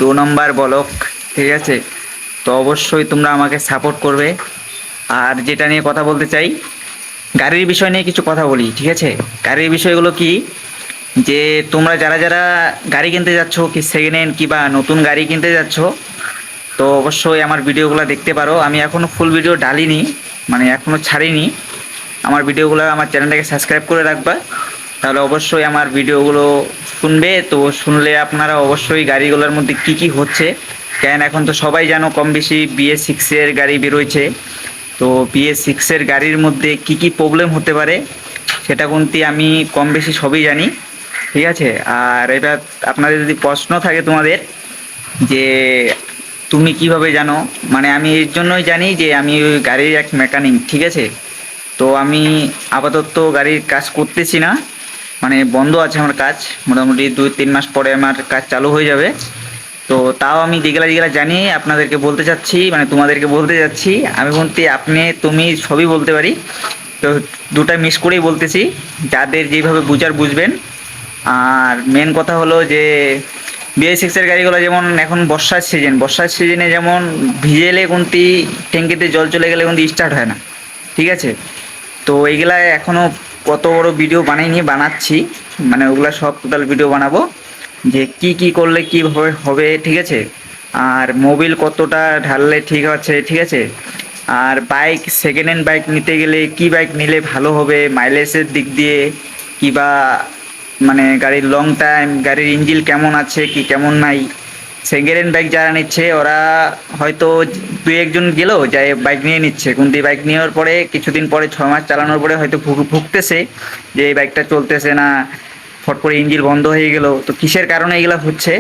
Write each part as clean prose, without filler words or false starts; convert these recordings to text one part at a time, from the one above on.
2 নম্বর block, ঠিক আছে? তো অবশ্যই তোমরা আমাকে সাপোর্ট করবে। আর যেটা নিয়ে কথা বলতে চাই, গাড়ির বিষয় নিয়ে কিছু কথা বলি, ঠিক আছে? গাড়ির বিষয়গুলো কি, যে তোমরা যারা যারা গাড়ি কিনতে যাচ্ছ, কি সেকেন্ড হ্যান্ড কিংবা নতুন গাড়ি কিনতে যাচ্ছ, তো অবশ্যই আমার ভিডিওগুলো দেখতে পারো। আমি এখনও ফুল ভিডিও ডালিনি, মানে এখনও ছাড়িনি। আমার ভিডিওগুলো, আমার চ্যানেলটাকে সাবস্ক্রাইব করে রাখবা, তাহলে অবশ্যই আমার ভিডিওগুলো শুনবে। তো শুনলে আপনারা অবশ্যই গাড়িগুলোর মধ্যে কি কি হচ্ছে, কেন এখন তো সবাই জানো কম বেশি BS6-এর গাড়ি বেরোয়ছে। তো BS6-এর গাড়ির মধ্যে কি কি প্রবলেম হতে পারে সেটা কিন্তু আমি কম বেশি সবই জানি, ঠিক আছে? আর এবার আপনাদের যদি প্রশ্ন থাকে তোমাদের যে তুমি কিভাবে জানো, মানে আমি এর জন্যই জানি যে আমি ওই গাড়ির এক মেকানিক, ঠিক আছে? তো আমি আপাতত গাড়ির কাজ করতেছি না, মানে বন্ধ আছে আমার কাজ। মোটামুটি 2-3 মাস পরে আমার কাজ চালু হয়ে যাবে। তো তাও আমি যেগুলা যেগুলা জানি আপনাদেরকে বলতে চাচ্ছি, মানে তোমাদেরকে বলতে যাচ্ছি। আমি বলতে আপনি তুমি সবই বলতে পারি, তো দুটা মিস করেই বলতেছি, যাদের যেভাবে বুঝার বুঝবেন। আর মেন কথা হলো যে BS6-এর গাড়িগুলো যেমন এখন বর্ষার সিজনে যেমন ভিজেলে কুন্তি ট্যাঙ্কিতে জল চলে গেলে কিন্তু স্টার্ট হয় না, ঠিক আছে? তো এইগুলা এখনও কত বড় ভিডিও বানাইনি, বানাচ্ছি, মানে ওগুলা সব টোটাল ভিডিও বানাবো, যে কি কি করলে কীভাবে হবে, ঠিক আছে? আর মোবিল কতটা ঢাললে ঠিক আছে, ঠিক আছে? আর বাইক, সেকেন্ড হ্যান্ড বাইক নিতে গেলে কি বাইক নিলে ভালো হবে মাইলেজের দিক দিয়ে, কিবা মানে গাড়ির লং টাইম, গাড়ির ইঞ্জিন কেমন আছে কি কেমন নাই। সেকেন্ড হ্যান্ড বাইক যারা নিচ্ছে ওরা হয়তো 2-1 জন গেলেও যায় বাইক নিয়ে নিচ্ছে, কিন্তু এই বাইক নেওয়ার পরে কিছুদিন পরে 6 মাস চালানোর পরে হয়তো ভুগতেছে যে এই বাইকটা চলতেছে না, ফট করে ইঞ্জিন বন্ধ হয়ে গেল। তো কিসের কারণে এগুলো হচ্ছে,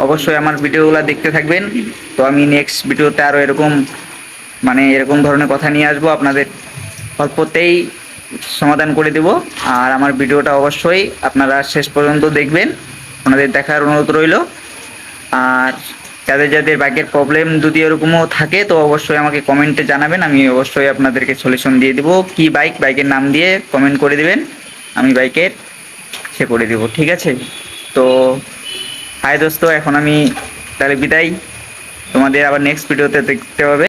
অবশ্যই আমার ভিডিওগুলো দেখতে থাকবেন। তো আমি নেক্সট ভিডিওতে আরও এরকম, মানে এরকম ধরনের কথা নিয়ে আসবো, আপনাদের অল্পতেই সমাধান করে দেব। আর আমার ভিডিওটা অবশ্যই আপনারা শেষ পর্যন্ত দেখবেন, আপনাদের দেখার অনুরোধ রইল। আর যাদের যাদের বাইকের প্রবলেম যদি এরকমও থাকে তো অবশ্যই আমাকে কমেন্টে জানাবেন, আমি অবশ্যই আপনাদেরকে সলিউশন দিয়ে দেবো। কি বাইক, বাইকের নাম দিয়ে কমেন্ট করে দেবেন, আমি বাইকের সে করে দেবো, ঠিক আছে? তো হাই দোস্ত, এখন আমি তাহলে বিদায়, তোমাদের আবার নেক্সট ভিডিওতে দেখতে হবে।